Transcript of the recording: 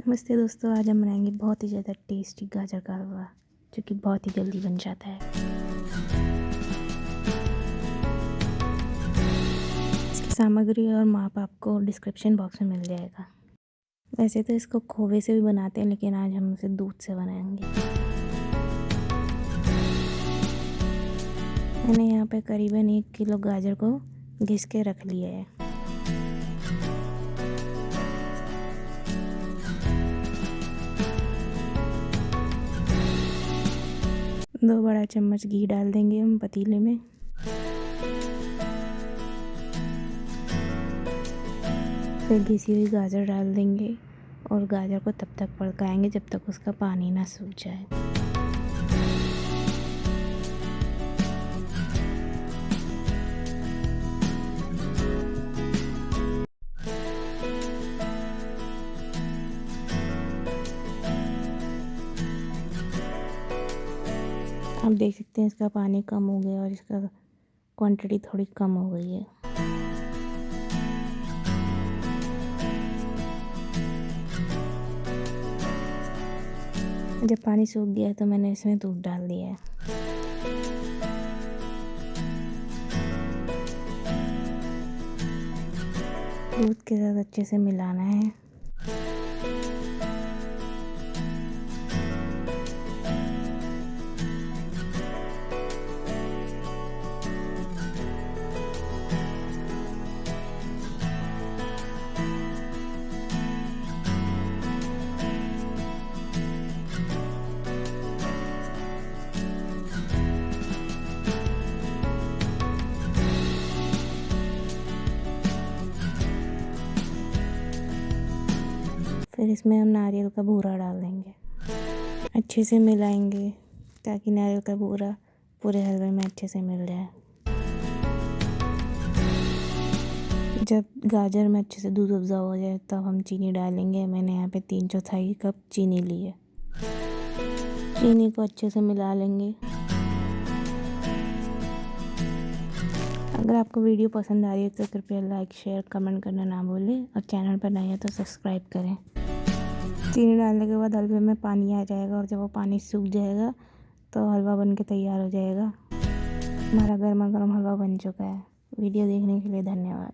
नमस्ते दोस्तों, आज हम बनाएंगे बहुत ही ज़्यादा टेस्टी गाजर का हलवा जो कि बहुत ही जल्दी बन जाता है। इसकी सामग्री और माप आपको डिस्क्रिप्शन बॉक्स में मिल जाएगा। वैसे तो इसको खोवे से भी बनाते हैं, लेकिन आज हम इसे दूध से बनाएंगे। मैंने यहाँ पे करीबन 1 किलो गाजर को घिस के रख लिया है। दो बड़ा चम्मच घी डाल देंगे हम पतीले में। फिर घिसी हुई गाजर डाल देंगे और गाजर को तब तक पकाएंगे जब तक उसका पानी ना सूख जाए। आप देख सकते हैं इसका पानी कम हो गया और इसका क्वांटिटी थोड़ी कम हो गई है। जब पानी सूख गया तो मैंने इसमें दूध डाल दिया है। दूध के साथ अच्छे से मिलाना है। फिर इसमें हम नारियल का बूरा डाल देंगे। अच्छे से मिलाएंगे ताकि नारियल का बूरा पूरे हलवे में अच्छे से मिल जाए। जब गाजर में अच्छे से दूध अब्ज़ॉर्ब हो जाए तब हम चीनी डालेंगे। मैंने यहाँ पे 3/4 कप चीनी ली है। चीनी को अच्छे से मिला लेंगे। अगर आपको वीडियो पसंद आ रही है तो कृपया लाइक, शेयर, कमेंट करना ना भूलें और चैनल पर नए हैं तो सब्सक्राइब करें। चीनी डालने के बाद हलवे में पानी आ जाएगा और जब वो पानी सूख जाएगा तो हलवा बन के तैयार हो जाएगा। हमारा गर्मा गर्म हलवा बन चुका है। वीडियो देखने के लिए धन्यवाद।